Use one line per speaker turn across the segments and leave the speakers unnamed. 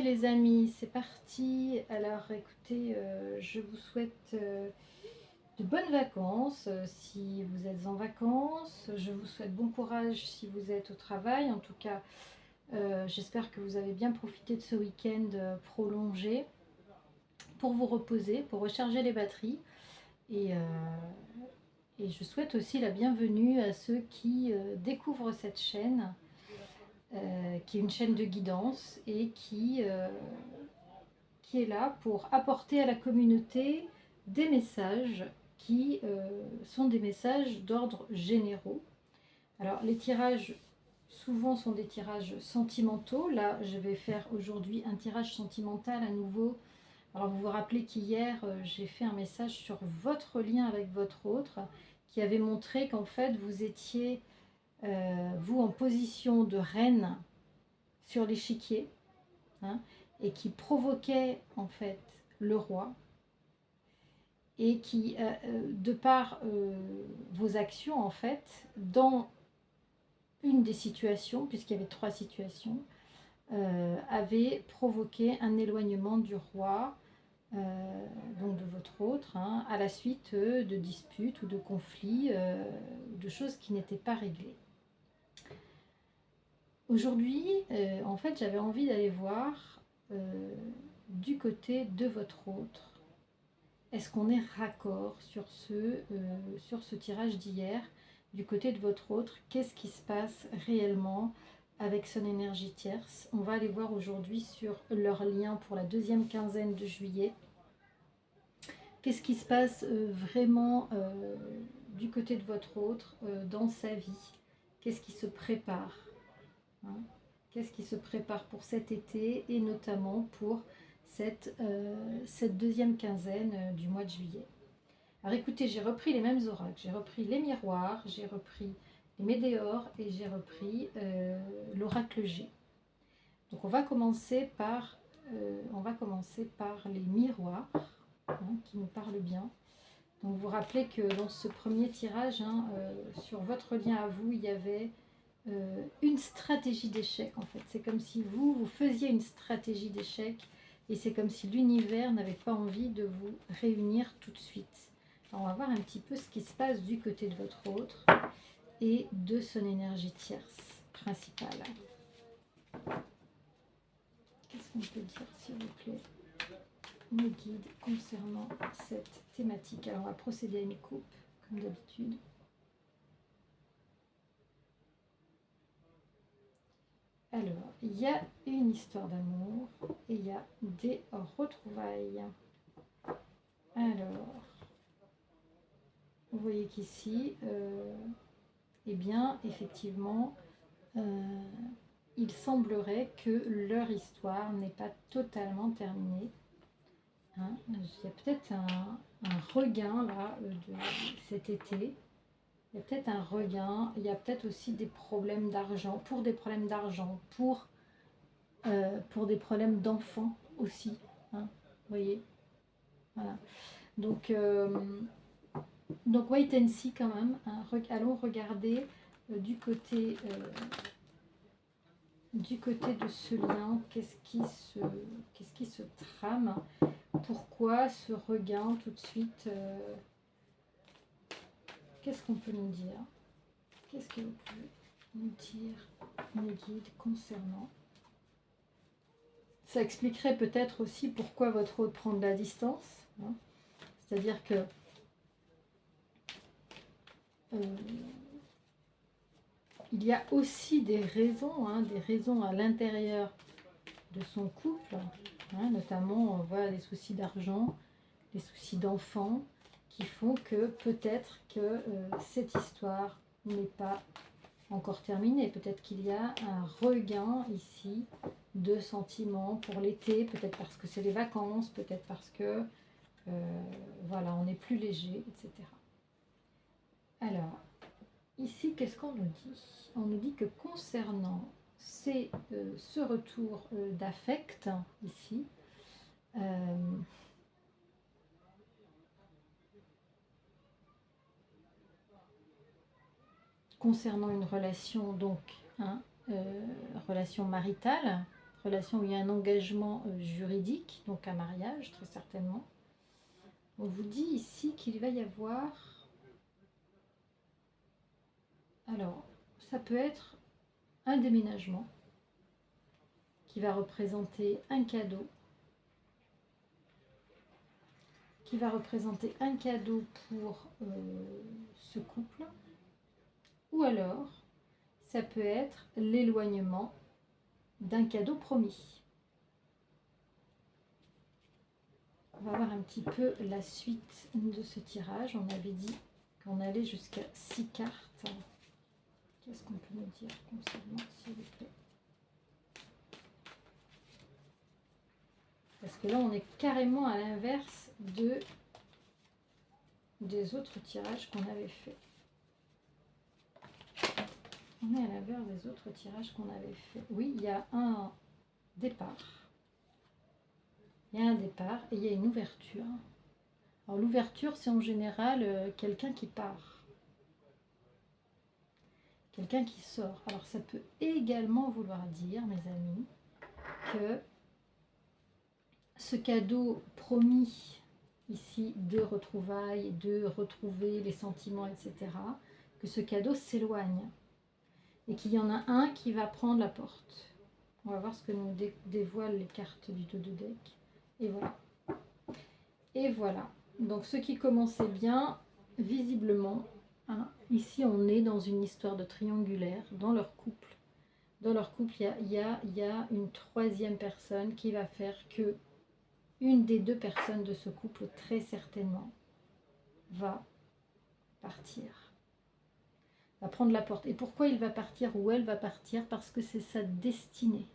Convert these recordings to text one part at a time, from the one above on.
les amis, c'est parti. Alors écoutez, je vous souhaite de bonnes vacances si vous êtes en vacances. Je vous souhaite bon courage si vous êtes au travail. En tout cas, j'espère que vous avez bien profité de ce week-end prolongé pour vous reposer, pour recharger les batteries. Et, euh, et je souhaite aussi la bienvenue à ceux qui découvrent cette chaîne, qui est une chaîne de guidance et qui est là pour apporter à la communauté des messages qui sont des messages d'ordre généraux. Alors les tirages souvent sont des tirages sentimentaux. Là je vais faire aujourd'hui un tirage sentimental à nouveau. Alors vous vous rappelez qu'hier j'ai fait un message sur votre lien avec votre autre qui avait montré qu'en fait vous étiez vous en position de reine sur l'échiquier, hein, et qui provoquait en fait le roi, et qui, de par vos actions en fait, dans une des situations, puisqu'il y avait 3 situations, avait provoqué un éloignement du roi, donc de votre autre, hein, à la suite de disputes ou de conflits, de choses qui n'étaient pas réglées. Aujourd'hui, en fait, j'avais envie d'aller voir du côté de votre autre. Est-ce qu'on est raccord sur ce tirage d'hier? Du côté de votre autre, qu'est-ce qui se passe réellement avec son énergie tierce? On va aller voir aujourd'hui sur leur lien pour la deuxième quinzaine de juillet. Qu'est-ce qui se passe vraiment du côté de votre autre dans sa vie? Qu'est-ce qui se prépare, hein? Qu'est-ce qui se prépare pour cet été et notamment pour cette deuxième quinzaine du mois de juillet? Alors écoutez, j'ai repris les mêmes oracles, j'ai repris les miroirs, j'ai repris les météores et j'ai repris l'oracle G. Donc on va commencer par les miroirs, hein, qui nous parlent bien. Donc vous vous rappelez que dans ce premier tirage, hein, sur votre lien à vous, il y avait une stratégie d'échec en fait. C'est comme si vous faisiez une stratégie d'échec et c'est comme si l'univers n'avait pas envie de vous réunir tout de suite. Alors, on va voir un petit peu ce qui se passe du côté de votre autre et de son énergie tierce principale. Qu'est-ce qu'on peut dire, s'il vous plaît, nos guides concernant cette thématique? Alors on va procéder à une coupe comme d'habitude. Alors, il y a une histoire d'amour et il y a des retrouvailles. Alors, vous voyez qu'ici, eh bien, effectivement, il semblerait que leur histoire n'est pas totalement terminée. Hein, il y a peut-être un regain là de cet été. Il y a peut-être un regain. Il y a peut-être aussi des problèmes d'argent, pour des problèmes d'argent, pour des problèmes d'enfants aussi. Hein, vous voyez, voilà. Donc wait and see quand même. Hein, allons regarder du côté de ce lien, qu'est-ce qui se trame? Pourquoi ce regain tout de suite? Qu'est-ce qu'on peut nous dire? Qu'est-ce que vous pouvez nous dire, nos guides, concernant? Ça expliquerait peut-être aussi pourquoi votre autre prend de la distance. Hein. C'est-à-dire que il y a aussi des raisons, hein, à l'intérieur de son couple, hein, notamment on voit les soucis d'argent, les soucis d'enfants, qui font que peut-être que cette histoire n'est pas encore terminée. Peut-être qu'il y a un regain ici de sentiments pour l'été, peut-être parce que c'est les vacances, peut-être parce que voilà, on est plus léger, etc. Alors, ici, qu'est-ce qu'on nous dit? On nous dit que concernant ce retour d'affect, ici, concernant une relation, donc, hein, relation maritale, relation où il y a un engagement juridique, donc un mariage très certainement. On vous dit ici qu'il va y avoir... Alors, ça peut être un déménagement qui va représenter un cadeau, pour ce couple, ou alors ça peut être l'éloignement d'un cadeau promis. On va voir un petit peu la suite de ce tirage. On avait dit qu'on allait jusqu'à 6 cartes. Qu'est-ce qu'on peut nous dire concernant, s'il vous plaît? Parce que là, on est carrément à l'inverse des autres tirages qu'on avait fait. On est à l'inverse des autres tirages qu'on avait fait. Oui, il y a un départ. Il y a un départ et il y a une ouverture. Alors l'ouverture, c'est en général quelqu'un qui part. Quelqu'un qui sort. Alors ça peut également vouloir dire, mes amis, que ce cadeau promis ici de retrouvailles, de retrouver les sentiments, etc., que ce cadeau s'éloigne et qu'il y en a un qui va prendre la porte. On va voir ce que nous dévoilent les cartes du dos de deck. Et voilà. Et voilà. Donc ce qui commençait bien, visiblement, hein, ici on est dans une histoire de triangulaire dans leur couple. Dans leur couple, il y a une troisième personne qui va faire que une des deux personnes de ce couple, très certainement, va partir. Va prendre la porte. Et pourquoi il va partir ou elle va partir? Parce que c'est sa destinée.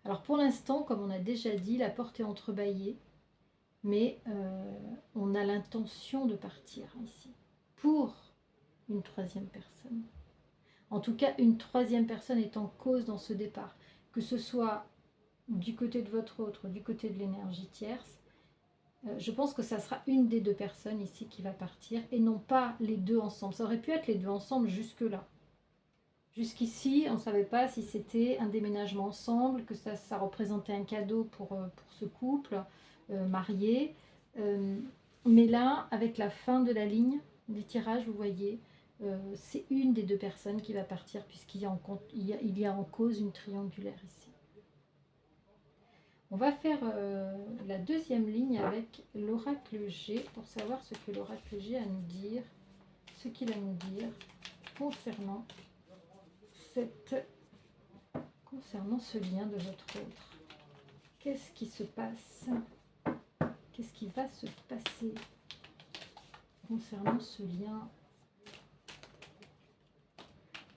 Alors pour l'instant, comme on a déjà dit, la porte est entrebâillée, mais on a l'intention de partir ici, pour une troisième personne. En tout cas, une troisième personne est en cause dans ce départ, que ce soit du côté de votre autre, du côté de l'énergie tierce. Je pense que ça sera une des deux personnes ici qui va partir et non pas les deux ensemble. Ça aurait pu être les deux ensemble jusque-là. Jusqu'ici, on ne savait pas si c'était un déménagement ensemble, que ça représentait un cadeau pour ce couple marié. Mais là, avec la fin de la ligne du tirage, vous voyez, c'est une des deux personnes qui va partir puisqu'il y a en cause une triangulaire ici. On va faire la deuxième ligne avec l'oracle G pour savoir ce que l'oracle G a à nous dire, ce qu'il a à nous dire concernant ce lien de votre autre. Qu'est-ce qui se passe? Qu'est-ce qui va se passer concernant ce lien?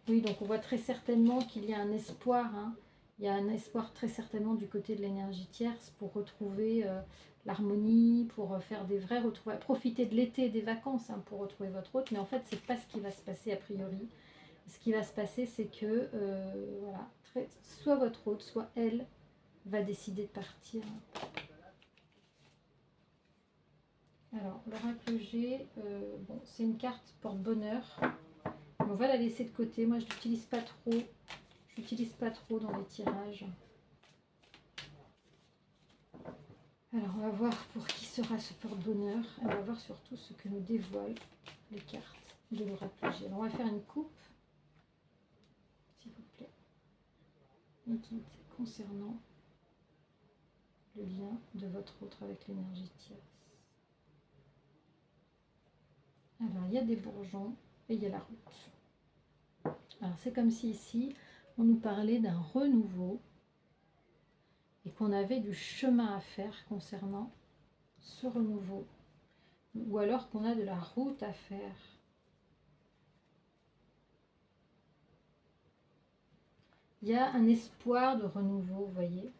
Oui, donc on voit très certainement qu'il y a un espoir, hein. Il y a un espoir très certainement du côté de l'énergie tierce pour retrouver l'harmonie, pour faire des vrais retrouvailles, profiter de l'été et des vacances, hein, pour retrouver votre autre. Mais en fait, c'est pas ce qui va se passer a priori. Ce qui va se passer, c'est que voilà, soit votre autre, soit elle va décider de partir. Alors, l'oracle G, bon, c'est une carte porte-bonheur. On va la laisser de côté. Moi, je l'utilise pas trop. Je l'utilise pas trop dans les tirages. Alors, on va voir pour qui sera ce porte-bonheur. On va voir surtout ce que nous dévoilent les cartes de l'oracle G. Alors, on va faire une coupe, s'il vous plaît. Une guide concernant le lien de votre autre avec l'énergie tierce. Alors, il y a des bourgeons et il y a la route. Alors, c'est comme si ici, on nous parlait d'un renouveau et qu'on avait du chemin à faire concernant ce renouveau. Ou alors qu'on a de la route à faire. Il y a un espoir de renouveau, vous voyez.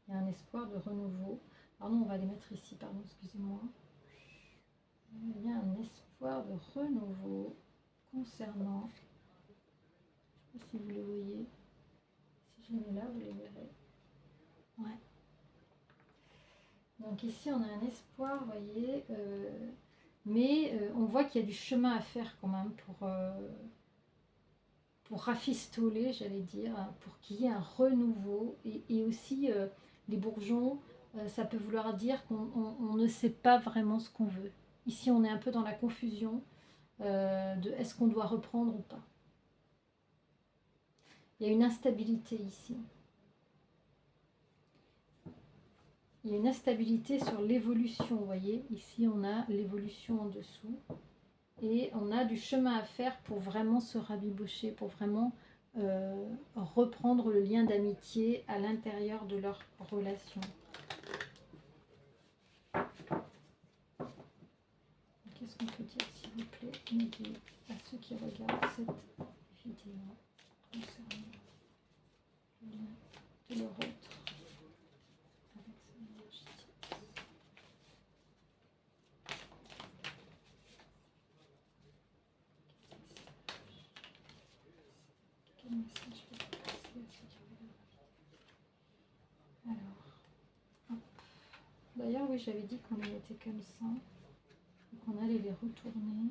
Il y a un espoir de renouveau. Pardon, on va les mettre ici, pardon, excusez-moi. Il y a un espoir de renouveau concernant, je ne sais pas si vous les voyez, si je les mets là, vous les verrez. Ouais. Donc ici, on a un espoir, vous voyez, mais on voit qu'il y a du chemin à faire quand même pour rafistoler, j'allais dire, pour qu'il y ait un renouveau. Et aussi, les bourgeons, ça peut vouloir dire qu'on ne sait pas vraiment ce qu'on veut. Ici, on est un peu dans la confusion de est-ce qu'on doit reprendre ou pas. Il y a une instabilité ici. Il y a une instabilité sur l'évolution, vous voyez. Ici, on a l'évolution en dessous. Et on a du chemin à faire pour vraiment se rabibocher, pour vraiment reprendre le lien d'amitié à l'intérieur de leur relation. Qu'est-ce qu'on peut dire, s'il vous plaît, Négé, à ceux qui regardent cette vidéo concernant le lien de leur autre avec son énergie. Quel message peut passer à ceux qui regardent la vidéo? Alors, hop. D'ailleurs, oui, j'avais dit qu'on était comme ça. On allait les retourner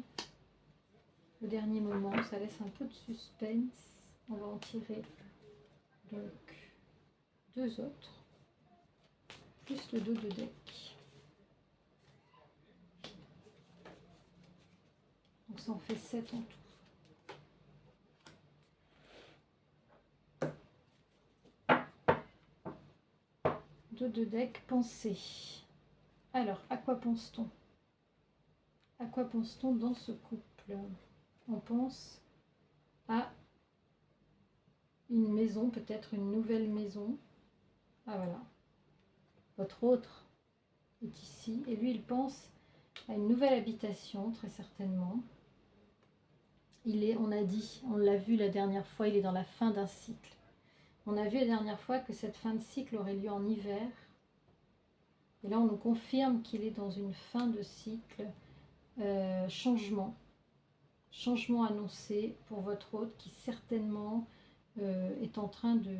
au dernier moment, ça laisse un peu de suspense. On va en tirer donc 2 autres, plus le dos de deck. Donc ça en fait 7 en tout. 2 de deck, pensée. Alors, à quoi pense-t-on? À quoi pense-t-on dans ce couple? On pense à une maison, peut-être une nouvelle maison. Ah voilà. Votre autre est ici. Et lui, il pense à une nouvelle habitation, très certainement. On a dit, on l'a vu la dernière fois, il est dans la fin d'un cycle. On a vu la dernière fois que cette fin de cycle aurait lieu en hiver. Et là, on nous confirme qu'il est dans une fin de cycle. Changement annoncé pour votre hôte qui certainement est en train de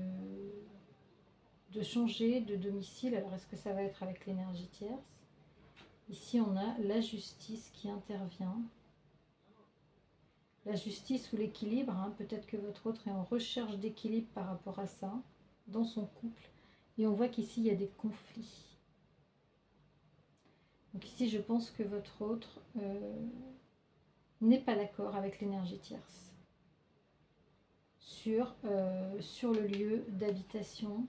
changer de domicile. Alors est-ce que ça va être avec l'énergie tierce? Ici on a la justice qui intervient, la justice ou l'équilibre, hein. Peut-être que votre autre est en recherche d'équilibre par rapport à ça dans son couple, et on voit qu'ici il y a des conflits. Donc ici je pense que votre autre n'est pas d'accord avec l'énergie tierce sur le lieu d'habitation.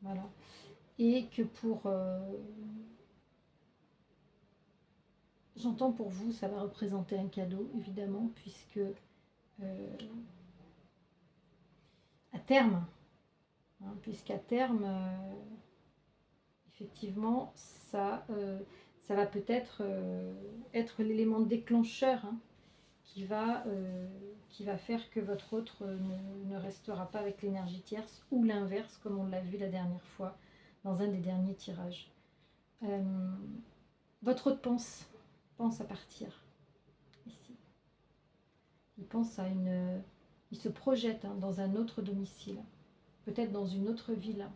Voilà. Et que j'entends pour vous, ça va représenter un cadeau, évidemment, puisque à terme, hein, puisqu'à terme, effectivement, ça va peut-être être l'élément déclencheur, hein, qui va faire que votre autre ne restera pas avec l'énergie tierce, ou l'inverse, comme on l'a vu la dernière fois dans un des derniers tirages. Votre autre pense à partir ici. Il pense à il se projette, hein, dans un autre domicile, peut-être dans une autre ville.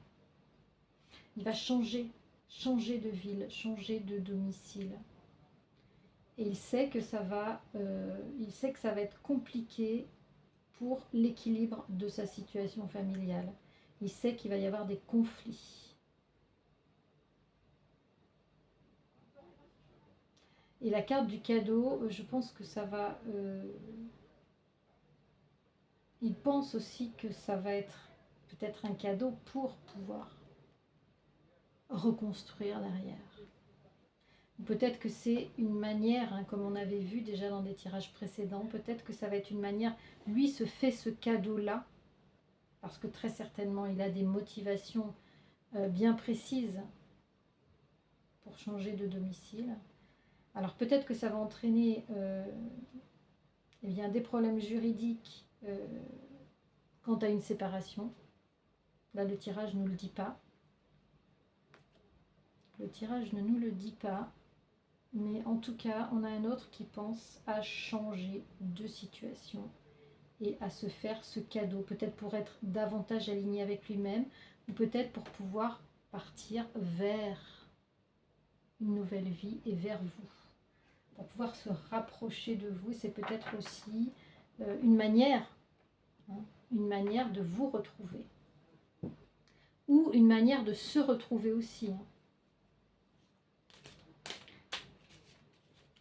Il va changer de ville, changer de domicile. Et il sait que ça va être compliqué pour l'équilibre de sa situation familiale. Il sait qu'il va y avoir des conflits. Et la carte du cadeau, je pense que ça va... il pense aussi que ça va être peut-être un cadeau pour pouvoir reconstruire derrière. Peut-être que c'est une manière, hein, comme on avait vu déjà dans des tirages précédents, peut-être que ça va être une manière, lui se fait ce cadeau-là, parce que très certainement il a des motivations bien précises pour changer de domicile. Alors peut-être que ça va entraîner eh bien, des problèmes juridiques quant à une séparation. Là le tirage ne nous le dit pas. Le tirage ne nous le dit pas. Mais en tout cas, on a un autre qui pense à changer de situation et à se faire ce cadeau, peut-être pour être davantage aligné avec lui-même, ou peut-être pour pouvoir partir vers une nouvelle vie et vers vous. va pouvoir se rapprocher de vous. C'est peut-être aussi une manière de vous retrouver. Ou une manière de se retrouver aussi.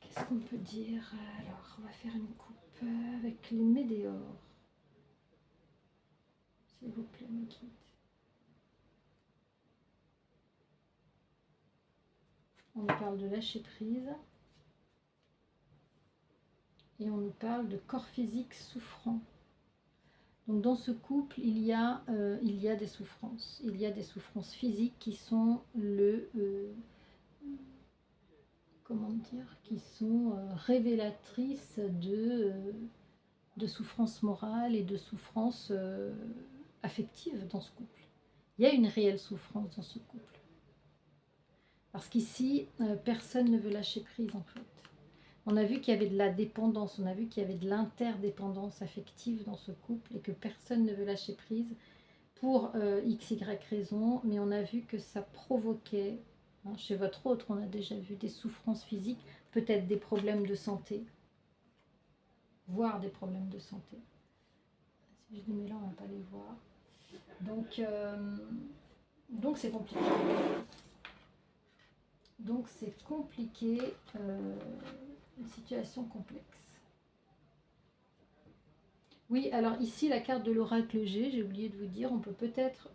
Qu'est-ce qu'on peut dire? Alors, on va faire une coupe avec les météores. S'il vous plaît, mes guides. On nous parle de lâcher prise. Et on nous parle de corps physique souffrant. Donc dans ce couple, il y a des souffrances. Il y a des souffrances physiques qui sont qui sont révélatrices de souffrances morales et de souffrances affectives dans ce couple. Il y a une réelle souffrance dans ce couple. Parce qu'ici, personne ne veut lâcher prise en fait. On a vu qu'il y avait de la dépendance, on a vu qu'il y avait de l'interdépendance affective dans ce couple et que personne ne veut lâcher prise pour x, y raison, mais on a vu que ça provoquait, chez votre autre, on a déjà vu des souffrances physiques, peut-être des problèmes de santé, voire des problèmes de santé. Si je les mets là, on ne va pas les voir. Donc c'est compliqué. Donc c'est compliqué, une situation complexe. Oui, alors ici la carte de l'oracle G, j'ai oublié de vous dire, on peut peut-être,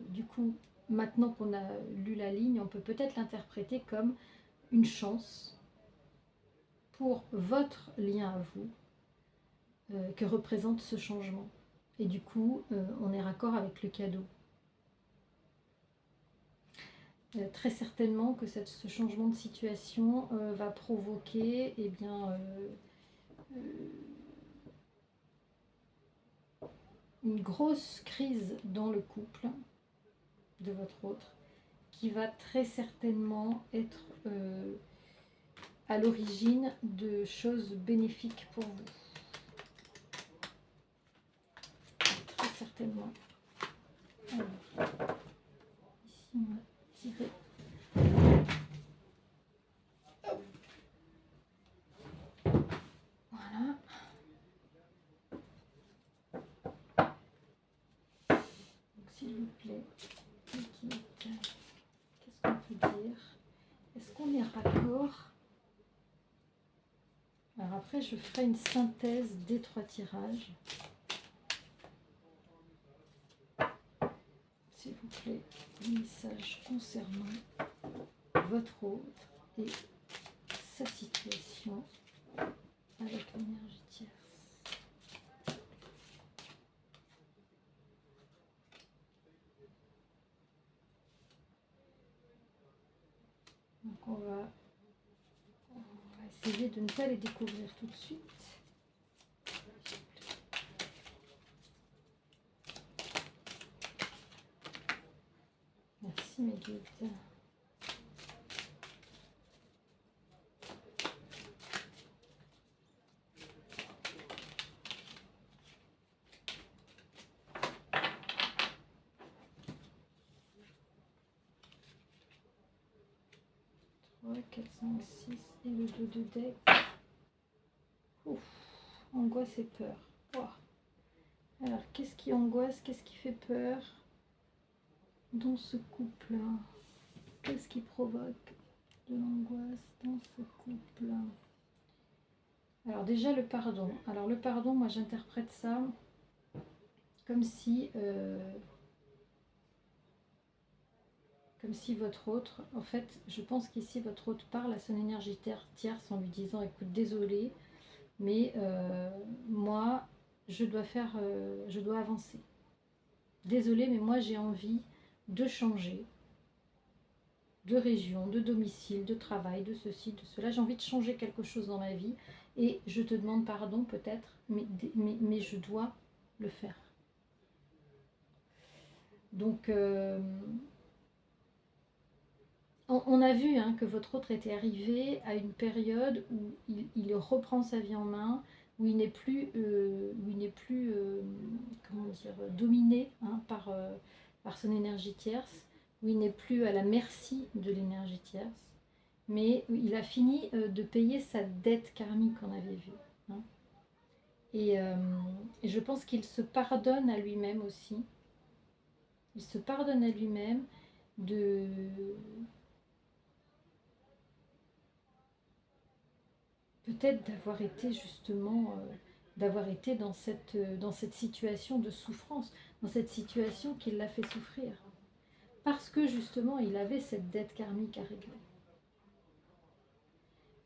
du coup, maintenant qu'on a lu la ligne, on peut peut-être l'interpréter comme une chance pour votre lien à vous que représente ce changement. Et du coup, on est raccord avec le cadeau. Très certainement que ce changement de situation va provoquer une grosse crise dans le couple de votre autre qui va très certainement être à l'origine de choses bénéfiques pour vous. Très certainement. Alors, ici on va tirer. Voilà. Donc s'il vous plaît, qu'est-ce qu'on peut dire? Est-ce qu'on est raccord? Alors après, je ferai une synthèse des 3 tirages. S'il vous plaît, un message concernant votre autre et sa situation avec l'énergie tierce. Donc on va essayer de ne pas les découvrir tout de suite. Merci mes guides. Ouais, 4, 5, 6 et le 2 de deck. Ouf, angoisse et peur. Wow. Alors, qu'est-ce qui angoisse, qu'est-ce qui fait peur dans ce couple-là? Qu'est-ce qui provoque de l'angoisse dans ce couple-là? Alors déjà le pardon. Alors le pardon, moi j'interprète ça comme si votre autre, en fait, je pense qu'ici votre autre parle à son énergie tierce en lui disant, écoute, désolé, mais moi, je dois avancer. Désolé, mais moi j'ai envie de changer de région, de domicile, de travail, de ceci, de cela. J'ai envie de changer quelque chose dans ma vie et je te demande pardon peut-être, mais je dois le faire. Donc, on a vu que votre autre était arrivé à une période où il reprend sa vie en main, où il n'est plus, comment dire, dominé par son énergie tierce, où il n'est plus à la merci de l'énergie tierce, mais il a fini de payer sa dette karmique qu'on avait vue. Hein. Et je pense qu'il se pardonne à lui-même aussi. Il se pardonne à lui-même de peut-être d'avoir été justement, d'avoir été dans cette situation de souffrance, dans cette situation qui l'a fait souffrir. Parce que justement, il avait cette dette karmique à régler.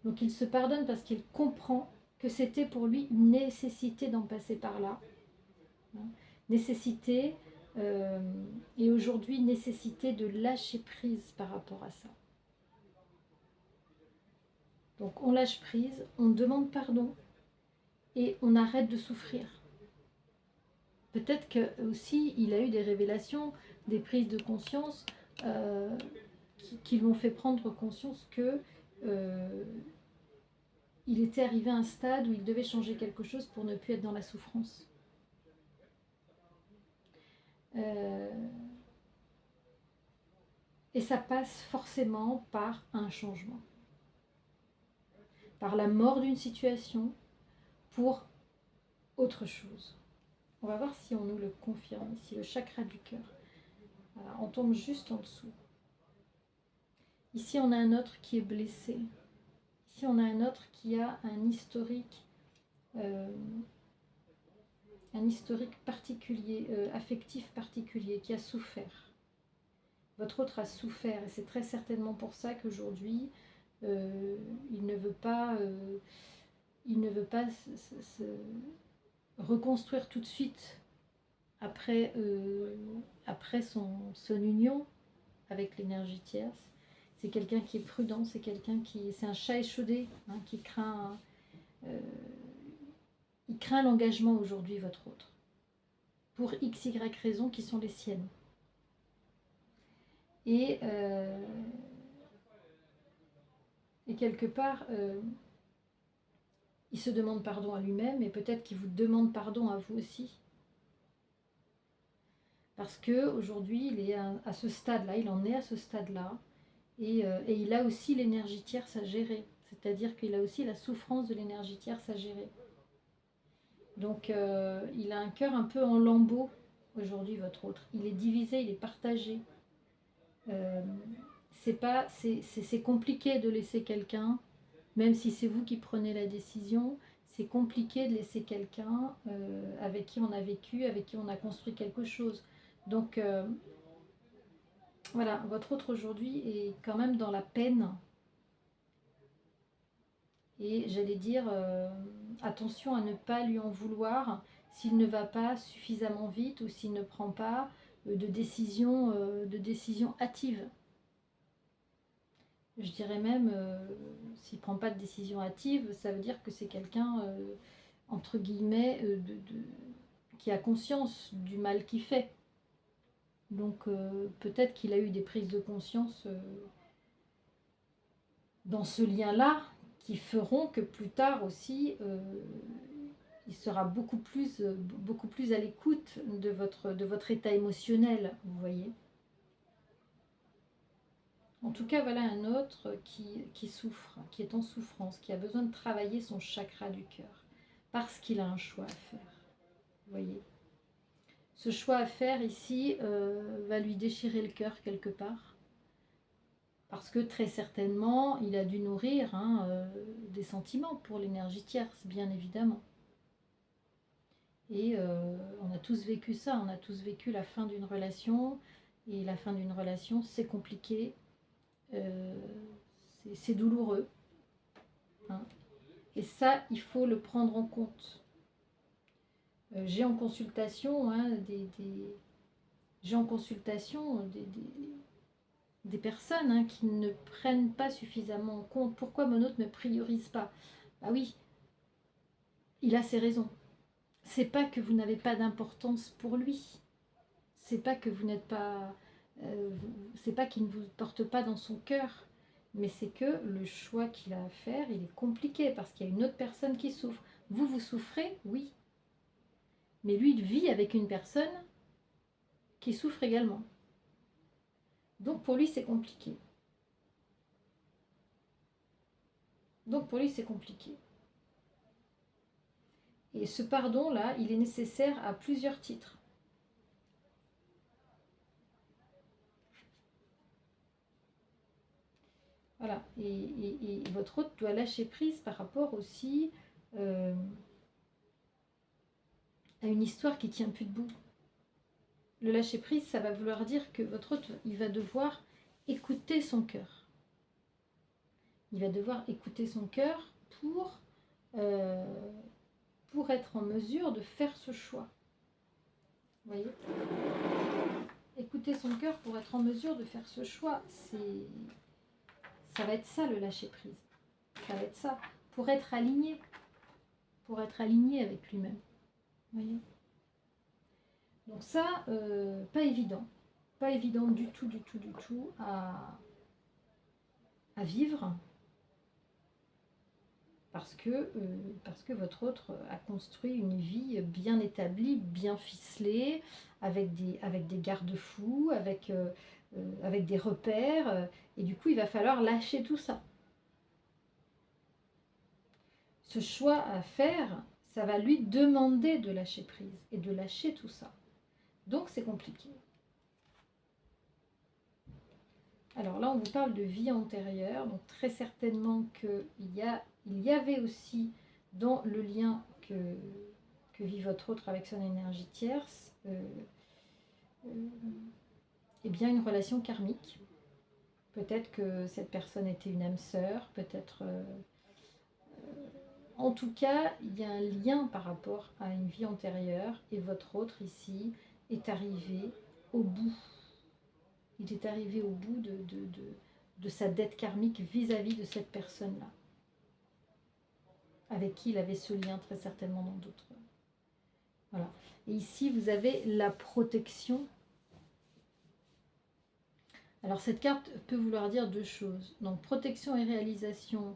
Donc il se pardonne parce qu'il comprend que c'était pour lui une nécessité d'en passer par là. Hein. Nécessité, et aujourd'hui nécessité de lâcher prise par rapport à ça. Donc on lâche prise, on demande pardon et on arrête de souffrir. Peut-être que aussi il a eu des révélations, des prises de conscience qui l'ont fait prendre conscience que il était arrivé à un stade où il devait changer quelque chose pour ne plus être dans la souffrance. Et ça passe forcément par un changement. Par la mort d'une situation pour autre chose. On va voir si on nous le confirme ici, le chakra du cœur. Voilà, on tombe juste en dessous. Ici, on a un autre qui est blessé. Ici, on a un autre qui a un historique particulier, affectif particulier, qui a souffert. Votre autre a souffert et c'est très certainement pour ça qu'aujourd'hui, il ne veut pas se reconstruire tout de suite après son union avec l'énergie tierce. C'est quelqu'un qui est prudent, c'est un chat échaudé, hein, qui craint, il craint l'engagement aujourd'hui, votre autre, pour x, y raisons qui sont les siennes. Et quelque part, il se demande pardon à lui-même, et peut-être qu'il vous demande pardon à vous aussi. Parce qu'aujourd'hui, il est à ce stade-là, il en est à ce stade-là, et il a aussi l'énergie tierce à gérer. C'est-à-dire qu'il a aussi la souffrance de l'énergie tierce à gérer. Donc, il a un cœur un peu en lambeaux aujourd'hui, votre autre. Il est divisé, il est partagé. C'est compliqué de laisser quelqu'un, même si c'est vous qui prenez la décision, c'est compliqué de laisser quelqu'un avec qui on a vécu, avec qui on a construit quelque chose. Donc voilà, votre autre aujourd'hui est quand même dans la peine. Et j'allais dire, attention à ne pas lui en vouloir s'il ne va pas suffisamment vite ou s'il ne prend pas de décision hâtive. Je dirais même, s'il ne prend pas de décision hâtive, ça veut dire que c'est quelqu'un, entre guillemets, qui a conscience du mal qu'il fait. Donc peut-être qu'il a eu des prises de conscience dans ce lien-là qui feront que plus tard aussi, il sera beaucoup plus à l'écoute de votre état émotionnel, vous voyez. En tout cas, voilà un autre qui souffre, qui est en souffrance, qui a besoin de travailler son chakra du cœur, parce qu'il a un choix à faire. Vous voyez. Ce choix à faire ici va lui déchirer le cœur quelque part, parce que très certainement, il a dû nourrir des sentiments pour l'énergie tierce, bien évidemment. Et on a tous vécu ça, on a tous vécu la fin d'une relation, et la fin d'une relation, c'est compliqué. C'est douloureux, hein. Et ça, il faut le prendre en compte. J'ai en consultation des personnes qui ne prennent pas suffisamment en compte. Pourquoi mon autre ne priorise pas? Bah oui, il a ses raisons. C'est pas que vous n'avez pas d'importance pour lui. C'est pas que vous n'êtes pas... c'est pas qu'il ne vous porte pas dans son cœur. Mais c'est que le choix qu'il a à faire, il est compliqué parce qu'il y a une autre personne qui souffre. Vous souffrez, oui. Mais lui, il vit avec une personne qui souffre également. Donc pour lui, c'est compliqué. Donc pour lui, c'est compliqué. Et ce pardon-là, il est nécessaire à plusieurs titres. Voilà. Et votre hôte doit lâcher prise par rapport aussi à une histoire qui tient plus debout. Le lâcher prise, ça va vouloir dire que votre hôte, il va devoir écouter son cœur. Il va devoir écouter son cœur pour être en mesure de faire ce choix. Vous voyez ? Écouter son cœur pour être en mesure de faire ce choix, ça va être ça le lâcher prise. Ça va être ça, pour être aligné avec lui-même. Vous voyez ? Donc ça, pas évident du tout à vivre, parce que votre autre a construit une vie bien établie, bien ficelée, avec des garde-fous, avec des repères, et du coup il va falloir lâcher tout ça. Ce choix à faire, ça va lui demander de lâcher prise et de lâcher tout ça. Donc c'est compliqué. Alors là, on vous parle de vie antérieure, donc très certainement qu'il y avait aussi dans le lien que vit votre autre avec son énergie tierce, eh bien une relation karmique. Peut-être que cette personne était une âme sœur, peut-être... en tout cas, il y a un lien par rapport à une vie antérieure, et votre autre ici est arrivé au bout. Il est arrivé au bout de sa dette karmique vis-à-vis de cette personne-là, avec qui il avait ce lien très certainement dans d'autres. Voilà. Et ici, vous avez la protection. Alors, cette carte peut vouloir dire deux choses. Donc, protection et réalisation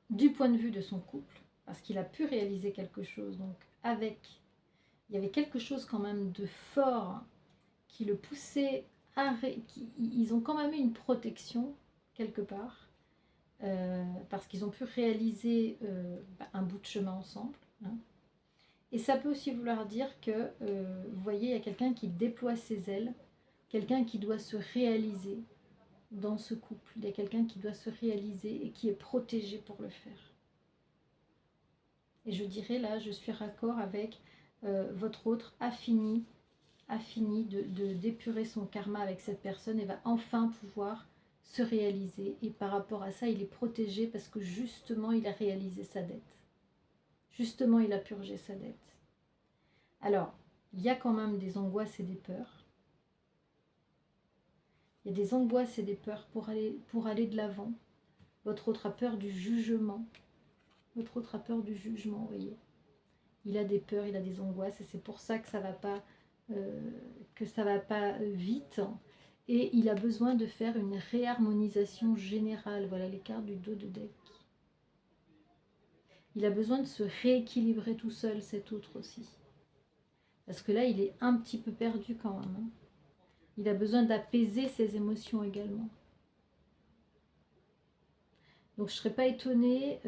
du point de vue de son couple, parce qu'il a pu réaliser quelque chose. Donc, il y avait quelque chose quand même de fort qui le poussait à... Ils ont quand même eu une protection, quelque part, parce qu'ils ont pu réaliser un bout de chemin ensemble. Hein. Et ça peut aussi vouloir dire que, vous voyez, il y a quelqu'un qui déploie ses ailes, quelqu'un qui doit se réaliser dans ce couple. Il y a quelqu'un qui doit se réaliser et qui est protégé pour le faire. Et je dirais là, je suis raccord avec votre autre a fini d'épurer son karma avec cette personne et va enfin pouvoir se réaliser. Et par rapport à ça, il est protégé parce que justement, il a réalisé sa dette. Justement, il a purgé sa dette. Alors, il y a quand même des angoisses et des peurs. Il y a des angoisses et des peurs pour aller de l'avant. Votre autre a peur du jugement. Votre autre a peur du jugement, vous voyez. Il a des peurs, il a des angoisses, et c'est pour ça que ça va pas vite. Et il a besoin de faire une réharmonisation générale. Voilà les cartes du dos de deck. Il a besoin de se rééquilibrer tout seul, cet autre aussi. Parce que là, il est un petit peu perdu quand même. Hein. Il a besoin d'apaiser ses émotions également. Donc je ne serais pas étonnée,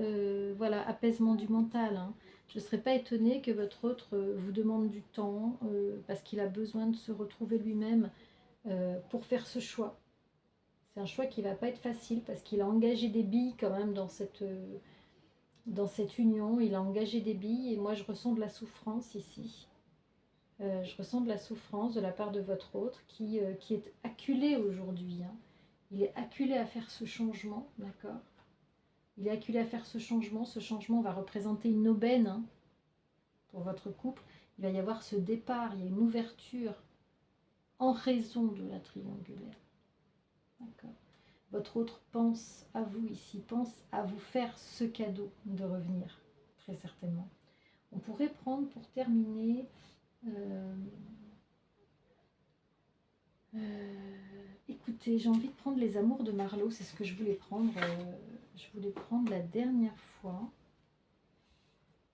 voilà, apaisement du mental. Hein. Je ne serais pas étonnée que votre autre vous demande du temps parce qu'il a besoin de se retrouver lui-même pour faire ce choix. C'est un choix qui ne va pas être facile parce qu'il a engagé des billes quand même dans cette union. Il a engagé des billes et moi je ressens de la souffrance ici. Je ressens de la souffrance de la part de votre autre qui est acculé aujourd'hui. Hein. Il est acculé à faire ce changement, d'accord ? Il est acculé à faire ce changement. Ce changement va représenter une aubaine hein, pour votre couple. Il va y avoir ce départ, il y a une ouverture en raison de la triangulaire. D'accord. Votre autre pense à vous ici, pense à vous faire ce cadeau de revenir, très certainement. On pourrait prendre pour terminer... écoutez, j'ai envie de prendre les amours de Marlowe, c'est ce que je voulais prendre. Je voulais prendre la dernière fois.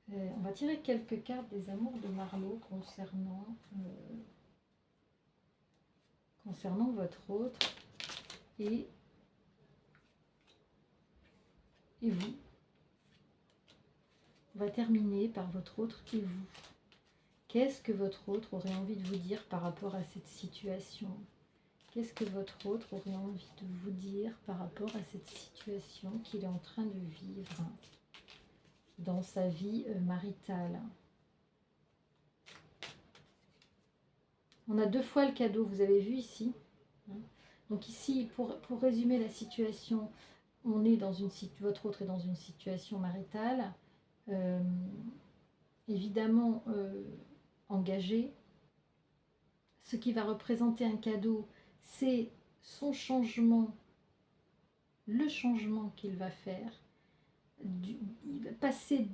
On va tirer quelques cartes des amours de Marlowe concernant votre autre. Et et vous. On va terminer par votre autre et vous. Qu'est-ce que votre autre aurait envie de vous dire par rapport à cette situation? Qu'est-ce que votre autre aurait envie de vous dire par rapport à cette situation qu'il est en train de vivre dans sa vie maritale? On a 2 fois le cadeau, vous avez vu ici. Donc ici, pour résumer la situation, on est dans votre autre est dans une situation maritale, évidemment engagée. Ce qui va représenter un cadeau, c'est son changement, le changement qu'il va faire. Il va passer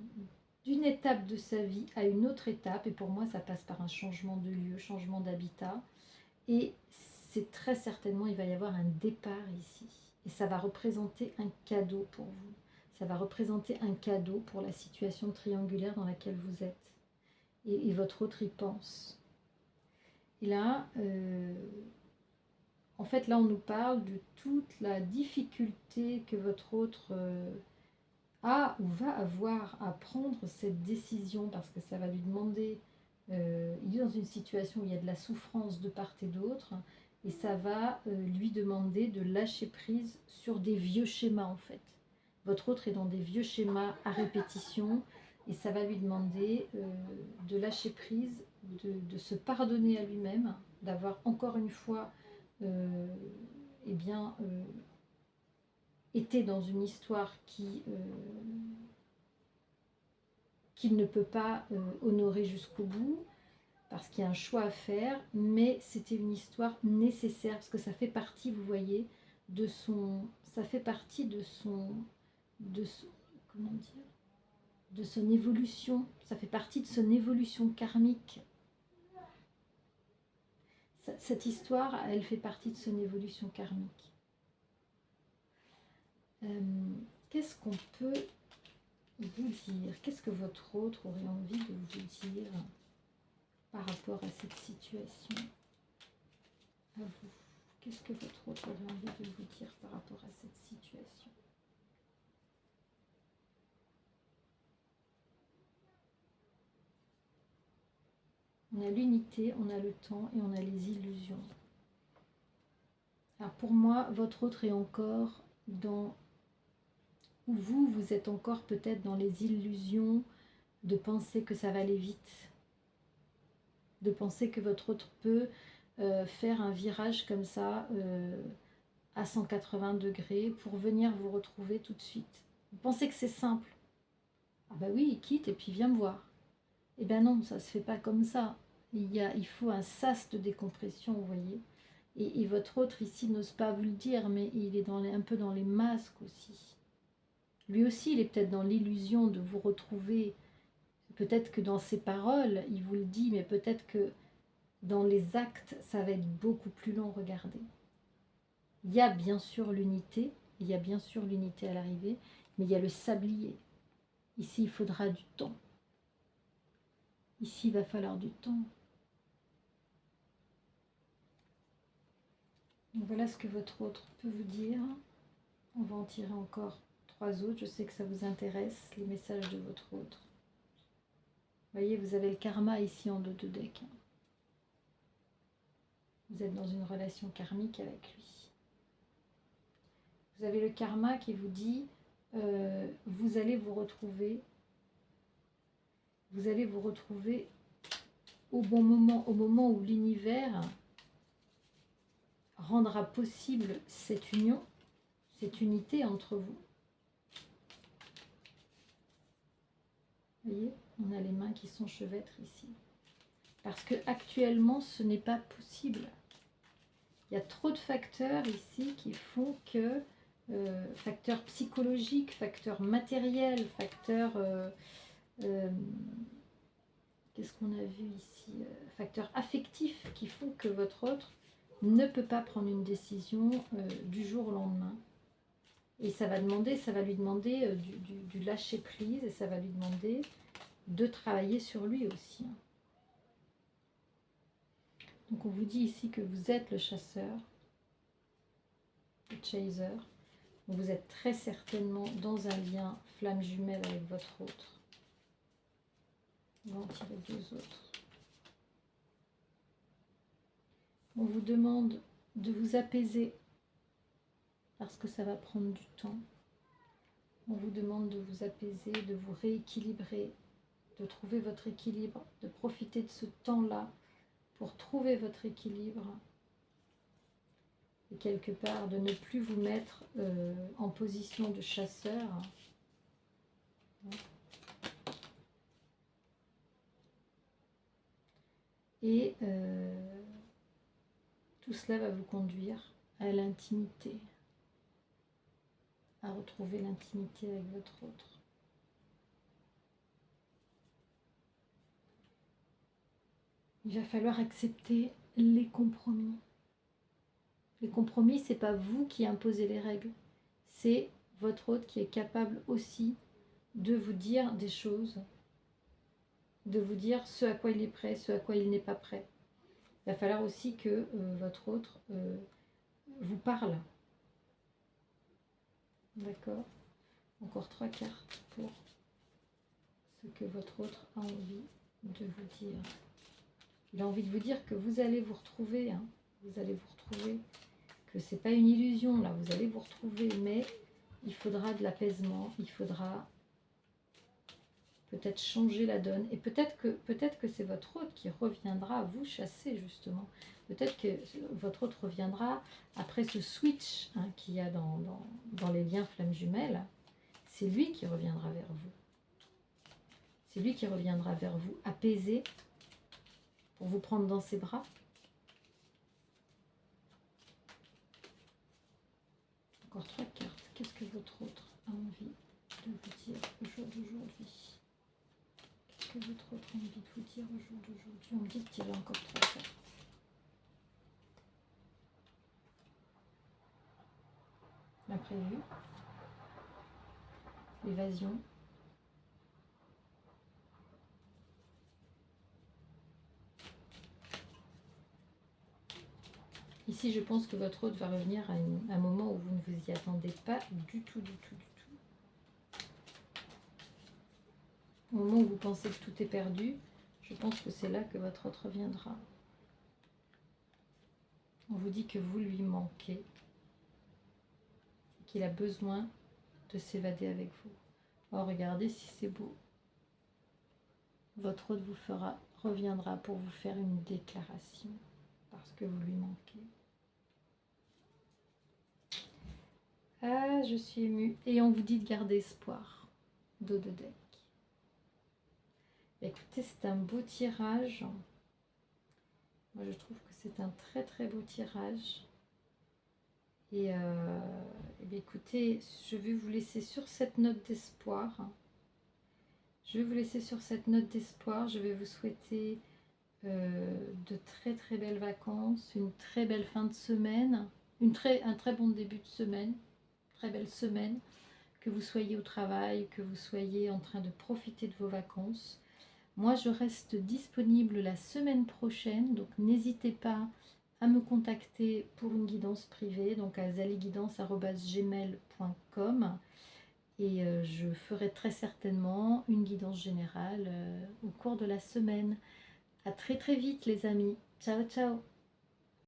d'une étape de sa vie à une autre étape, et pour moi ça passe par un changement de lieu, changement d'habitat, et c'est très certainement, il va y avoir un départ ici, et ça va représenter un cadeau pour vous, ça va représenter un cadeau pour la situation triangulaire dans laquelle vous êtes, et votre autre y pense. Et là, en fait, là on nous parle de toute la difficulté que votre autre a ou va avoir à prendre cette décision, parce que ça va lui demander, il est dans une situation où il y a de la souffrance de part et d'autre, et ça va lui demander de lâcher prise sur des vieux schémas en fait. Votre autre est dans des vieux schémas à répétition, et ça va lui demander de lâcher prise, de se pardonner à lui-même, d'avoir encore une fois été dans une histoire qu'il ne peut pas honorer jusqu'au bout, parce qu'il y a un choix à faire, mais c'était une histoire nécessaire, parce que ça fait partie, vous voyez, ça fait partie de comment dire, de son évolution, ça fait partie de son évolution karmique. Cette histoire, elle fait partie de son évolution karmique. Qu'est-ce qu'on peut vous dire? Qu'est-ce que votre autre aurait envie de vous dire par rapport à cette situation? À vous. Qu'est-ce que votre autre aurait envie de vous dire par rapport à cette situation? On a l'unité, on a le temps et on a les illusions. Alors pour moi, votre autre est encore dans... Ou vous êtes encore peut-être dans les illusions de penser que ça va aller vite. De penser que votre autre peut faire un virage comme ça à 180 degrés pour venir vous retrouver tout de suite. Vous pensez que c'est simple. Ah bah oui, il quitte et puis viens me voir. Eh ben non, ça se fait pas comme ça. Il faut un sas de décompression, vous voyez. Et votre autre ici n'ose pas vous le dire, mais il est un peu dans les masques aussi. Lui aussi, il est peut-être dans l'illusion de vous retrouver. Peut-être que dans ses paroles, il vous le dit, mais peut-être que dans les actes, ça va être beaucoup plus long, regardez. Il y a bien sûr l'unité, il y a bien sûr l'unité à l'arrivée, mais il y a le sablier. Ici, il faudra du temps. Ici, il va falloir du temps. Donc voilà ce que votre autre peut vous dire. On va en tirer encore 3 autres. Je sais que ça vous intéresse, les messages de votre autre. Vous voyez, vous avez le karma ici en dos de deck. Vous êtes dans une relation karmique avec lui. Vous avez le karma qui vous dit, vous allez vous retrouver au bon moment, au moment où l'univers rendra possible cette union, cette unité entre vous. Vous voyez, on a les mains qui s'enchevêtrent ici. Parce que actuellement, ce n'est pas possible. Il y a trop de facteurs ici qui font que, facteurs psychologiques, facteurs matériels, facteurs... qu'est-ce qu'on a vu ici, facteurs affectifs qui font que votre autre ne peut pas prendre une décision du jour au lendemain. Et ça va lui demander du lâcher prise, et ça va lui demander de travailler sur lui aussi. Donc on vous dit ici que vous êtes le chasseur, le chaser. Vous êtes très certainement dans un lien flamme jumelle avec votre autre. On va en tirer 2 autres. On vous demande de vous apaiser parce que ça va prendre du temps. On vous demande de vous apaiser, de vous rééquilibrer, de trouver votre équilibre, de profiter de ce temps-là pour trouver votre équilibre et quelque part de ne plus vous mettre en position de chasseur. Et tout cela va vous conduire à l'intimité, à retrouver l'intimité avec votre autre. Il va falloir accepter les compromis. Les compromis, ce n'est pas vous qui imposez les règles, c'est votre autre qui est capable aussi de vous dire des choses, de vous dire ce à quoi il est prêt, ce à quoi il n'est pas prêt. Il va falloir aussi que votre autre vous parle. D'accord? Encore 3 cartes pour ce que votre autre a envie de vous dire. Il a envie de vous dire que vous allez vous retrouver, hein. Vous allez vous retrouver, que c'est pas une illusion là, vous allez vous retrouver, mais il faudra de l'apaisement, il faudra peut-être changer la donne, et peut-être que c'est votre autre qui reviendra vous chasser justement. Peut-être que votre autre reviendra après ce switch qu'il y a dans les liens flammes jumelles. C'est lui qui reviendra vers vous. C'est lui qui reviendra vers vous, apaisé, pour vous prendre dans ses bras. Encore 3 cartes. Qu'est-ce que votre autre a envie de vous dire au jour d'aujourd'hui? Qu'est-ce que votre autre a envie de vous dire au jour d'aujourd'hui? On me dit de tirer encore 3 cartes. L'imprévu, l'évasion, ici je pense que votre hôte va revenir à un moment où vous ne vous y attendez pas du tout, du tout, du tout. Au moment où vous pensez que tout est perdu, je pense que c'est là que votre hôte reviendra. On vous dit que vous lui manquez, qu'il a besoin de s'évader avec vous. Oh, regardez si c'est beau. Votre hôte reviendra pour vous faire une déclaration parce que vous lui manquez. Ah, je suis émue. Et on vous dit de garder espoir. Dos de deck. Écoutez, c'est un beau tirage. Moi, je trouve que c'est un très très beau tirage. Et bien, écoutez, je vais vous laisser sur cette note d'espoir. Je vais vous laisser sur cette note d'espoir. Je vais vous souhaiter de très très belles vacances, une très belle fin de semaine, un très bon début de semaine, très belle semaine, que vous soyez au travail, que vous soyez en train de profiter de vos vacances. Moi, je reste disponible la semaine prochaine, donc n'hésitez pas à me contacter pour une guidance privée, donc à zaliguidance@gmail.com, et je ferai très certainement une guidance générale au cours de la semaine. À très très vite les amis. Ciao ciao.